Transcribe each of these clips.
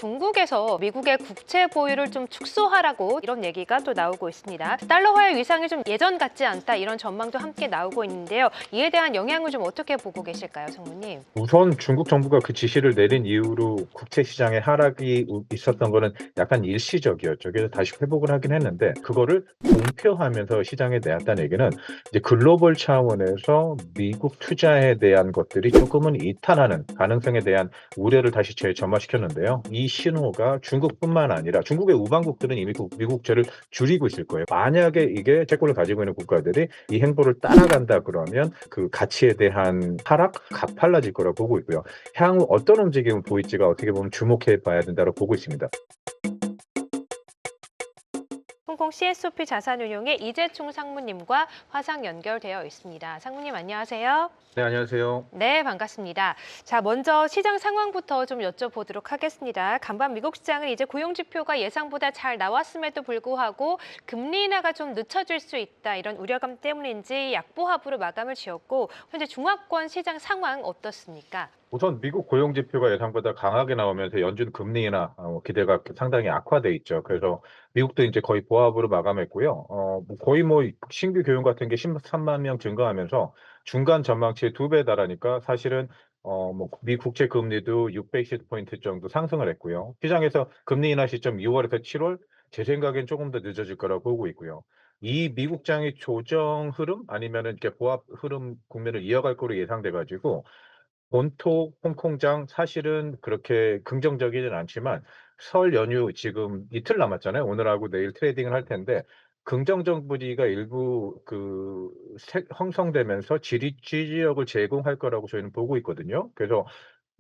중국에서 미국의 국채 보유를 좀 축소하라고 이런 얘기가 또 나오고 있습니다. 달러화의 위상이 좀 예전 같지 않다 이런 전망도 함께 나오고 있는데요. 이에 대한 영향을 좀 어떻게 보고 계실까요, 성무님? 우선 중국 정부가 그 지시를 내린 이후로 국채 시장의 하락이 있었던 거는 약간 일시적이었죠. 그래서 다시 회복을 하긴 했는데 그거를 공표하면서 시장에 내놨다는 얘기는 이제 글로벌 차원에서 미국 투자에 대한 것들이 조금은 이탈하는 가능성에 대한 우려를 다시 재점화시켰는데요. 이 신호가 중국뿐만 아니라 중국의 우방국들은 이미 미국제를 줄이고 있을 거예요. 만약에 이게 채권을 가지고 있는 국가들이 이 행보를 따라간다 그러면 그 가치에 대한 하락 가팔라질 거라고 보고 있고요. 향후 어떤 움직임을 보일지가 어떻게 보면 주목해 봐야 된다고 보고 있습니다. 홍콩 CSOP 자산운용의 이재충 상무님과 화상 연결되어 있습니다. 상무님 안녕하세요. 네, 안녕하세요. 네, 반갑습니다. 자, 먼저 시장 상황부터 좀 여쭤보도록 하겠습니다. 간밤 미국 시장은 이제 고용 지표가 예상보다 잘 나왔음에도 불구하고 금리 인하가 좀 늦춰질 수 있다 이런 우려감 때문인지 약보합으로 마감을 지었고 현재 중화권 시장 상황 어떻습니까? 우선 미국 고용 지표가 예상보다 강하게 나오면서 연준 금리 인하 기대가 상당히 악화돼 있죠. 그래서 미국도 이제 거의 보합으로 마감했고요. 뭐 거의 뭐 신규 교용 같은 게 13만 명 증가하면서 중간 전망치의 2배 달하니까 사실은 뭐 미 국채 금리도 600 포인트 정도 상승을 했고요. 시장에서 금리 인하 시점 6월에서 7월 제 생각엔 조금 더 늦어질 거라고 보고 있고요. 이 미국장의 조정 흐름 아니면은 이렇게 보합 흐름 국면을 이어갈 거로 예상돼 가지고 본토 홍콩장 사실은 그렇게 긍정적이진 않지만 설 연휴 지금 이틀 남았잖아요. 오늘하고 내일 트레이딩을 할 텐데 긍정적 분위기가 일부 형성되면서 지지력을 제공할 거라고 저희는 보고 있거든요. 그래서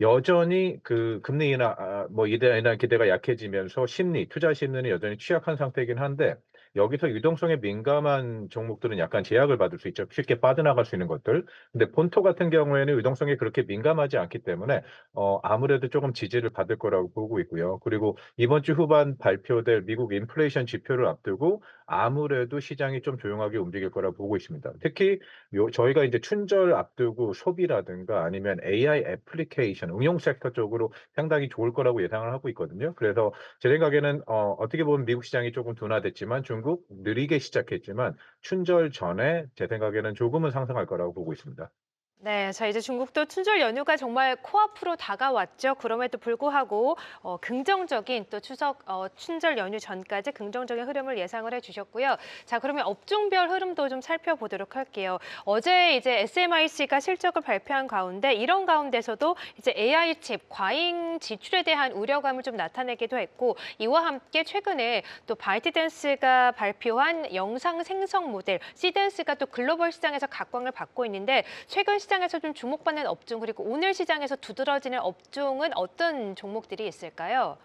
여전히 그 금리 인하 뭐 이대 인하 기대가 약해지면서 투자 심리는 여전히 취약한 상태이긴 한데 여기서 유동성에 민감한 종목들은 약간 제약을 받을 수 있죠. 쉽게 빠져나갈 수 있는 것들. 근데 본토 같은 경우에는 유동성에 그렇게 민감하지 않기 때문에 아무래도 조금 지지를 받을 거라고 보고 있고요. 그리고 이번 주 후반 발표될 미국 인플레이션 지표를 앞두고 아무래도 시장이 좀 조용하게 움직일 거라고 보고 있습니다. 특히 저희가 이제 춘절 앞두고 소비라든가 아니면 AI 애플리케이션 응용 섹터 쪽으로 상당히 좋을 거라고 예상을 하고 있거든요. 그래서 제 생각에는 어떻게 보면 미국 시장이 조금 둔화됐지만 중국 느리게 시작했지만 춘절 전에 제 생각에는 조금은 상승할 거라고 보고 있습니다. 네, 자 이제 중국도 춘절 연휴가 정말 코앞으로 다가왔죠. 그럼에도 불구하고 긍정적인 또 추석 춘절 연휴 전까지 긍정적인 흐름을 예상을 해주셨고요. 자 그러면 업종별 흐름도 좀 살펴보도록 할게요. 어제 이제 SMIC가 실적을 발표한 가운데 이런 가운데서도 이제 AI 칩 과잉 지출에 대한 우려감을 좀 나타내기도 했고 이와 함께 최근에 또 바이트댄스가 발표한 영상 생성 모델 시댄스가 또 글로벌 시장에서 각광을 받고 있는데 최근 시장에서 좀 주목받는 업종 그리고 오늘 시장에서 두드러지는 업종은 어떤 종목들이 있을까요?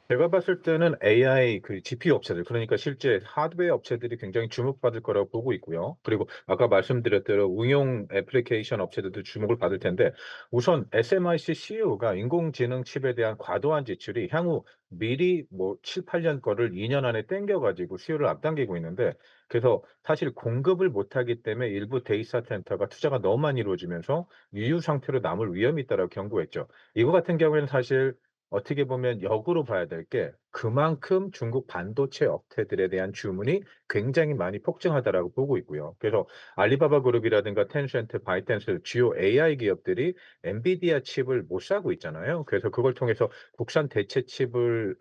제가 봤을 때는 AI 그 GPU 업체들 그러니까 실제 하드웨어 업체들이 굉장히 주목받을 거라고 보고 있고요. 그리고 아까 말씀드렸대로 응용 애플리케이션 업체들도 주목을 받을 텐데 우선 SMIC CEO가 인공지능 칩에 대한 과도한 지출이 향후 미리 뭐 7-8년 거를 2년 안에 땡겨 가지고 수요를 앞당기고 있는데 그래서 사실 공급을 못 하기 때문에 일부 데이터 센터가 투자가 너무 많이 이루어지면서 유유 상태로 남을 위험이 있다라고 경고했죠. 이거 같은 경우에는 사실 어떻게 보면 역으로 봐야 될 게 그만큼 중국 반도체 업체들에 대한 주문이 굉장히 많이 폭증하다라고 보고 있고요. 그래서 알리바바 그룹이라든가 텐센트, 바이텐스 주요 AI 기업들이 엔비디아 칩을 못 사고 있잖아요. 그래서 그걸 통해서 국산 대체물을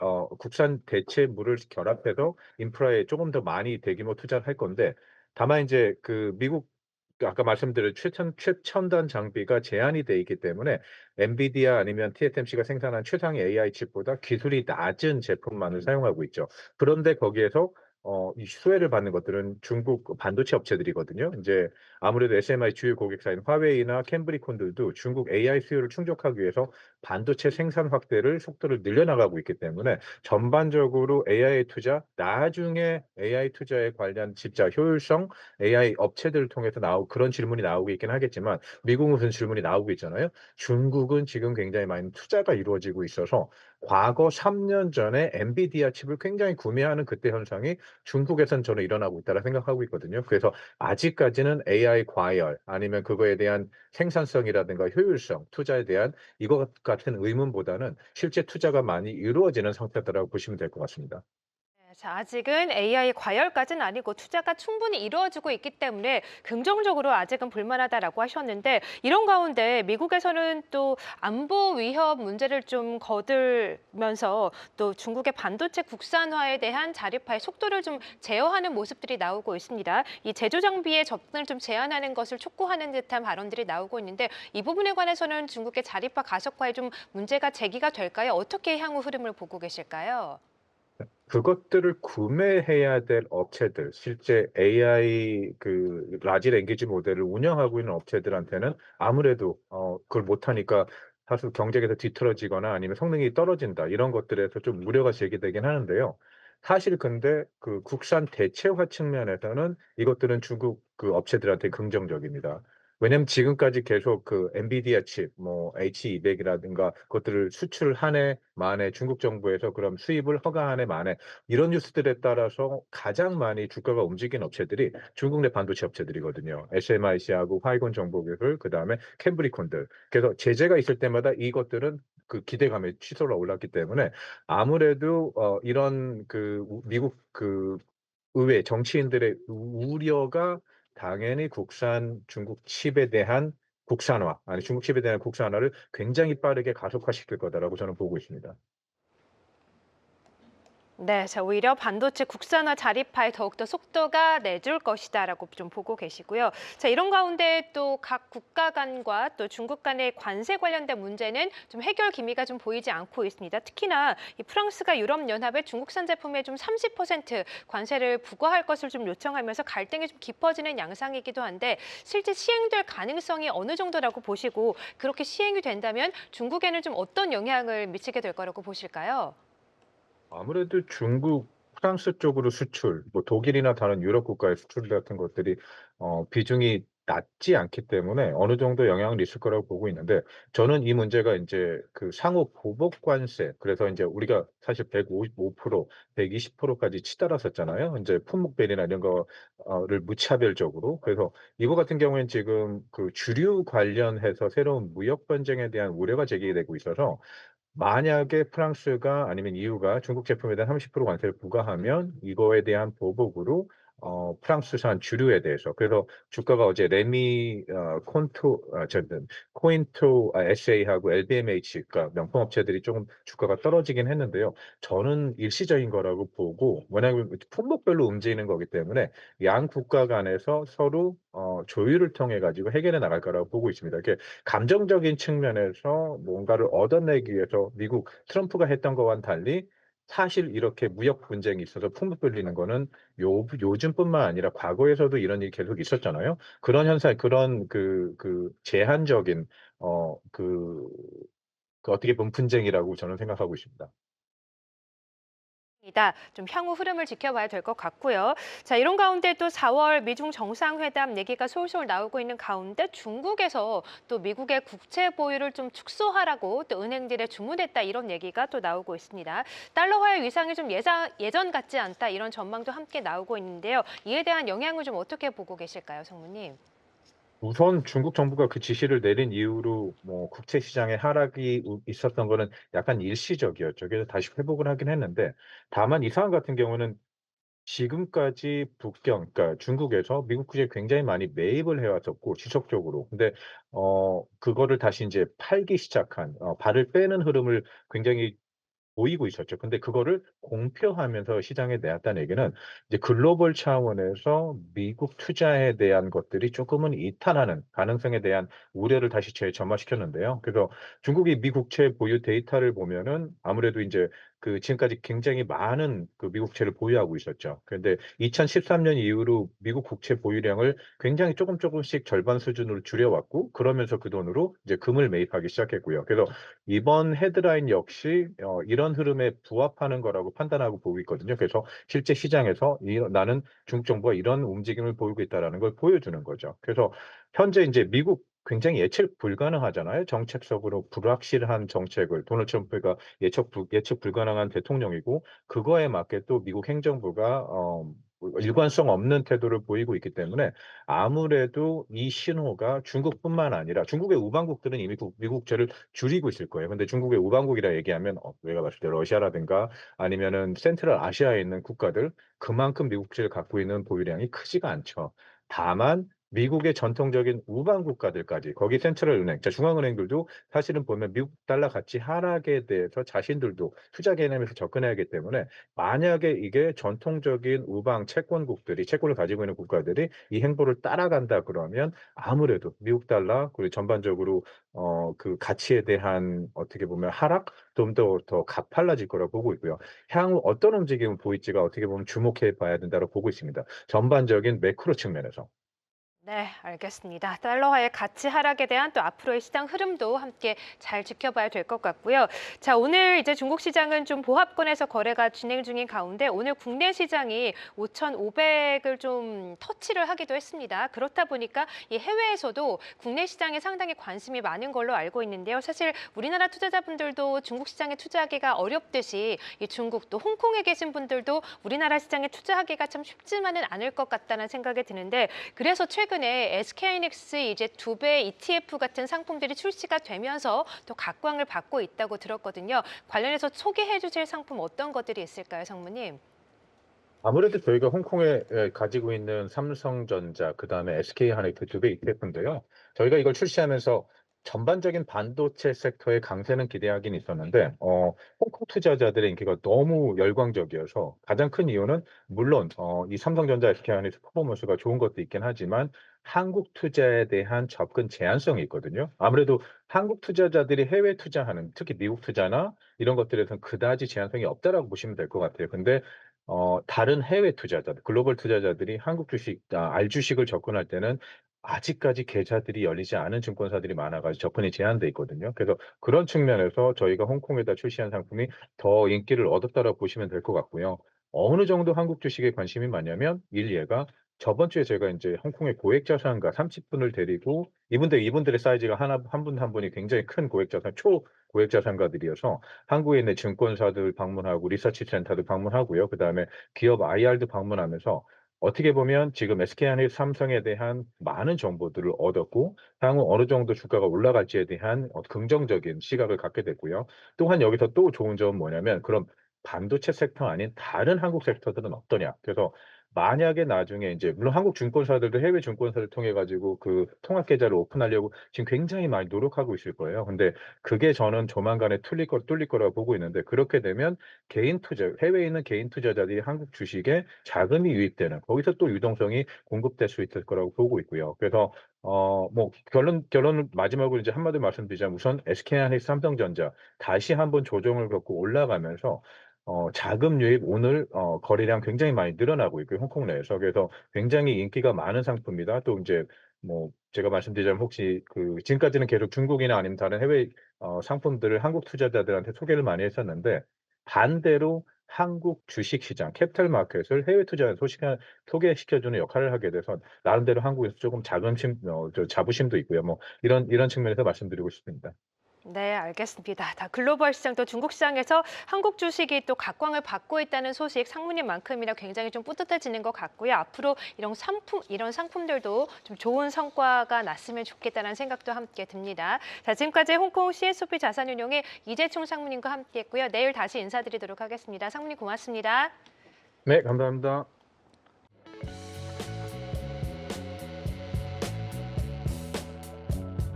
결합해서 인프라에 조금 더 많이 대규모 투자를 할 건데 다만 이제 그 미국 아까 말씀드린 최첨단 장비가 제한이 돼 있기 때문에 엔비디아 아니면 TSMC가 생산한 최상의 AI 칩보다 기술이 낮은 제품만을 사용하고 있죠. 그런데 거기에서 이 수혜를 받는 것들은 중국 반도체 업체들이거든요. 인제 아무래도 SMI 주요 고객사인 화웨이나 캠브리콘들도 중국 AI 수요를 충족하기 위해서 반도체 생산 확대를 속도를 늘려나가고 있기 때문에 전반적으로 AI 투자, 나중에 AI 투자에 관련 진짜 효율성 AI 업체들을 통해서 그런 질문이 나오고 있긴 하겠지만 미국은 그런 질문이 나오고 있잖아요. 중국은 지금 굉장히 많은 투자가 이루어지고 있어서 과거 3년 전에 엔비디아 칩을 굉장히 구매하는 그때 현상이 중국에선 저는 일어나고 있다고 생각하고 있거든요. 그래서 아직까지는 AI 과열 아니면 그거에 대한 생산성이라든가 효율성, 투자에 대한 이것 같은 의문보다는 실제 투자가 많이 이루어지는 상태다라고 보시면 될 것 같습니다. 네, 자, 아직은 AI 과열까지는 아니고 투자가 충분히 이루어지고 있기 때문에 긍정적으로 아직은 볼만하다라고 하셨는데 이런 가운데 미국에서는 또 안보 위협 문제를 좀 거들면서 또 중국의 반도체 국산화에 대한 자립화의 속도를 좀 제어하는 모습들이 나오고 있습니다. 이 제조 장비의 접근을 좀 제한하는 것을 촉구하는 듯한 발언들이 나오고 있는데 이 부분에 관해서는 중국의 자립화 가속화에 좀 문제가 제기가 될까요? 어떻게 향후 흐름을 보고 계실까요? 그것들을 구매해야 될 업체들, 실제 AI 그 라지 랭귀지 모델을 운영하고 있는 업체들한테는 아무래도 그걸 못하니까 다소 경쟁에서 뒤틀어지거나 아니면 성능이 떨어진다 이런 것들에서 좀 우려가 제기되긴 하는데요. 사실 근데 그 국산 대체화 측면에서는 이것들은 중국 그 업체들한테 긍정적입니다. 왜냐면 지금까지 계속 그 엔비디아 칩 뭐 H200이라든가 그것들을 수출 한 해 만에 중국 정부에서 그럼 수입을 허가한 해 만에 이런 뉴스들에 따라서 가장 많이 주가가 움직인 업체들이 중국 내 반도체 업체들이거든요. SMIC하고 화이건 정보기술 그다음에 캠브리콘들. 그래서 제재가 있을 때마다 이것들은 그 기대감에 치솟아 올랐기 때문에 아무래도 이런 그 미국 그 의회 정치인들의 우려가 당연히 국산 중국 칩에 대한 국산화 아니 중국 칩에 대한 국산화를 굉장히 빠르게 가속화시킬 거다라고 저는 보고 있습니다. 네, 자, 오히려 반도체 국산화 자립화에 더욱더 속도가 내줄 것이다라고 좀 보고 계시고요. 자, 이런 가운데 또 각 국가 간과 또 중국 간의 관세 관련된 문제는 좀 해결 기미가 좀 보이지 않고 있습니다. 특히나 이 프랑스가 유럽연합에 중국산 제품에 좀 30% 관세를 부과할 것을 좀 요청하면서 갈등이 좀 깊어지는 양상이기도 한데 실제 시행될 가능성이 어느 정도라고 보시고 그렇게 시행이 된다면 중국에는 좀 어떤 영향을 미치게 될 거라고 보실까요? 아무래도 중국, 프랑스 쪽으로 수출, 뭐 독일이나 다른 유럽 국가의 수출 같은 것들이 비중이 낮지 않기 때문에 어느 정도 영향은 있을 거라고 보고 있는데 저는 이 문제가 인제 그 상호 보복 관세 그래서 인제 우리가 사실 155% 120% 까지 치달았었잖아요. 인제 품목별이나 이런 거 를 무차별적으로. 그래서 이거 같은 경우에는 지금 그 주류 관련해서 새로운 무역 분쟁에 대한 우려가 제기되고 있어서 만약에 프랑스가 아니면 EU가 중국 제품에 대한 30% 관세를 부과하면 이거에 대한 보복으로 프랑스산 주류에 대해서 그래서 주가가 어제 레미 콘토 코인토 SA하고 LVMH 그러니까 명품 업체들이 쪼금 주가가 떨어지긴 했는데요. 저는 일시적인 거라고 보고 왜냐하면 품목별로 움직이는 거기 때문에 양 국가 간에서 서로 조율을 통해 가지고 해결해 나갈 거라고 보고 있습니다. 이게 감정적인 측면에서 뭔가를 얻어내기 위해서 미국 트럼프가 했던 거와는 달리 사실 이렇게 무역 분쟁이 있어서 품목 불리는 거는 요즘뿐만 아니라 과거에서도 이런 일이 계속 있었잖아요. 그런 현상 그런 제한적인 어 그 어떻게 보면 분쟁이라고 저는 생각하고 있습니다. 이다. 좀 향후 흐름을 지켜봐야 될 것 같고요. 자, 이런 가운데 또 4월 미중 정상회담 얘기가 솔솔 나오고 있는 가운데 중국에서 또 미국의 국채 보유를 좀 축소하라고 또 은행들에 주문했다 이런 얘기가 또 나오고 있습니다. 달러화의 위상이 좀 예전 같지 않다 이런 전망도 함께 나오고 있는데요. 이에 대한 영향을 좀 어떻게 보고 계실까요, 성무님? 우선 중국 정부가 그 지시를 내린 이후로 뭐 국채 시장의 하락이 있었던 거는 약간 일시적이었죠. 그래서 다시 회복을 하긴 했는데 다만 이 상황 같은 경우는 지금까지 그러니까 중국에서 미국 국채에 굉장히 많이 매입을 해 왔었고 지속적으로. 근데 그거를 다시 인제 팔기 시작한 발을 빼는 흐름을 굉장히 보이고 있었죠. 근데 그거를 공표하면서 시장에 내놨다는 얘기는 이제 글로벌 차원에서 미국 투자에 대한 것들이 쪼끔은 이탈하는 가능성에 대한 우려를 다시 재점화시켰는데요. 그래서 중국이 미 국채 보유 데이터를 보면은 아무래도 인제 그 지금까지 굉장히 많은 그 미국 국채를 보유하고 있었죠. 그런데 2013년 이후로 미국 국채 보유량을 굉장히 쪼금씩 절반 수준으로 줄여 왔고 그러면서 그 돈으로 이제 금을 매입하기 시작했고요. 그래서 이번 헤드라인 역시 이런 흐름에 부합하는 거라고 판단하고 보고 있거든요. 그래서 실제 시장에서 나는 중국 정부가 이런 움직임을 보이고 있다라는 걸 보여주는 거죠. 그래서 현재 인제 미국 굉장히 예측 불가능하잖아요. 정책적으로 불확실한 정책을 도널드 트럼프가 예측 불가능한 대통령이고 그거에 맞게 또 미국 행정부가 뭐 일관성 없는 태도를 보이고 있기 때문에 아무래도 이 신호가 중국뿐만 아니라 중국의 우방국들은 이미 미국제를 줄이고 있을 거예요. 근데 중국의 우방국이라 얘기하면 우리가 봤을 때 러시아라든가 아니면은 센트럴 아시아에 있는 국가들 그만큼 미국제를 갖고 있는 보유량이 크지가 않죠. 다만 미국의 전통적인 우방 국가들까지 거기 센트럴 은행 중앙은행들도 사실은 보면 미국 달러 가치 하락에 대해서 자신들도 투자 개념에서 접근해야 하기 때문에 만약에 이게 전통적인 우방 채권국들이 채권을 가지고 있는 국가들이 이 행보를 따라간다 그러면 아무래도 미국 달러 그리고 전반적으로 그 가치에 대한 어떻게 보면 하락 좀 더 가팔라질 거라고 보고 있고요. 향후 어떤 움직임을 보일지가 어떻게 보면 주목해 봐야 된다고 보고 있습니다. 전반적인 매크로 측면에서. 네, 알겠습니다. 달러화의 가치 하락에 대한 또 앞으로의 시장 흐름도 함께 잘 지켜봐야 될 것 같고요. 자, 오늘 이제 중국 시장은 좀 보합권에서 거래가 진행 중인 가운데 오늘 국내 시장이 5,500을 좀 터치를 하기도 했습니다. 그렇다 보니까 이 해외에서도 국내 시장에 상당히 관심이 많은 걸로 알고 있는데요. 사실 우리나라 투자자분들도 중국 시장에 투자하기가 어렵듯이 이 중국 또 홍콩에 계신 분들도 우리나라 시장에 투자하기가 참 쉽지만은 않을 것 같다는 생각이 드는데 그래서 최근에 SK하이닉스 이제 2배 ETF 같은 상품들이 출시가 되면서 또 각광을 받고 있다고 들었거든요. 관련해서 소개해 주실 상품 어떤 것들이 있을까요, 상무님? 아무래도 저희가 홍콩에 가지고 있는 삼성전자 그다음에 SK하이닉스 두 개 ETF인데요. 저희가 이걸 출시하면서 전반적인 반도체 섹터의 강세는 기대하긴 있었는데 홍콩 투자자들의 인기가 너무 열광적이어서 가장 큰 이유는 물론 이 삼성전자, SK하이닉스 퍼포먼스가 좋은 것도 있긴 하지만 한국 투자에 대한 접근 제한성이 있거든요. 아무래도 한국 투자자들이 해외 투자하는 특히 미국 투자나 이런 것들에서는 그다지 제한성이 없다라고 보시면 될 것 같아요. 근데 다른 해외 투자자들 글로벌 투자자들이 한국 주식 알주식을 접근할 때는 아직까지 계좌들이 열리지 않은 증권사들이 많아 가지고 접근이 제한돼 있거든요. 그래서 그런 측면에서 저희가 홍콩에다 출시한 상품이 더 인기를 얻었다라고 보시면 될 것 같고요. 어느 정도 한국 주식에 관심이 많냐면 일례가 저번 주에 제가 인제 홍콩의 고액자산가 30 분을 데리고 이분들의 사이즈가 한 분 한 분이 굉장히 큰 고액자산 초고액자산가들이어서 한국에 있는 증권사들 방문하고 리서치 센터도 방문하고요. 그다음에 기업 IR도 방문하면서 어떻게 보면 지금 SK하이닉스, 삼성에 대한 많은 정보들을 얻었고 향후 어느 정도 주가가 올라갈지에 대한 긍정적인 시각을 갖게 됐고요. 또한 여기서 또 좋은 점은 뭐냐면 그럼 반도체 섹터 아닌 다른 한국 섹터들은 어떠냐. 그래서 만약에 나중에 인제 물론 한국 증권사들도 해외 증권사를 통해 가지고 그 통합 계좌를 오픈하려고 지금 굉장히 많이 노력하고 있을 거예요. 근데 그게 저는 조만간에 뚫릴 거라고 보고 있는데 그렇게 되면 개인 투자 해외에 있는 개인 투자자들이 한국 주식에 자금이 유입되는 거기서 또 유동성이 공급될 수 있을 거라고 보고 있고요. 그래서 뭐 결론을 마지막으로 이제 한마디로 말씀드리자면 우선 SK하이닉스, 삼성전자 다시 한번 조정을 겪고 올라가면서 자금 유입 오늘 거래량 굉장히 많이 늘어나고 있고요, 홍콩 내에서. 그래서 굉장히 인기가 많은 상품이다. 또 인제 뭐 제가 말씀드리자면 혹시 그 지금까지는 계속 중국이나 아니면 다른 해외 상품들을 한국 투자자들한테 소개를 많이 했었는데 반대로 한국 주식 시장 캐피털 마켓을 해외 투자자한테 소개시켜 주는 역할을 하게 돼서 나름대로 한국에서 쪼금 자긍심 자부심도 있고요. 뭐 이런 측면에서 말씀드리고 싶습니다. 네, 알겠습니다. 다 글로벌 시장 또 중국 시장에서 한국 주식이 또 각광을 받고 있다는 소식 상무님만큼이나 굉장히 좀 뿌듯해지는 것 같고요. 앞으로 이런 상품들도 좀 좋은 성과가 났으면 좋겠다는 생각도 함께 듭니다. 자, 지금까지 홍콩 CSOP 자산운용의 이재총 상무님과 함께했고요. 내일 다시 인사드리도록 하겠습니다. 상무님 고맙습니다. 네, 감사합니다.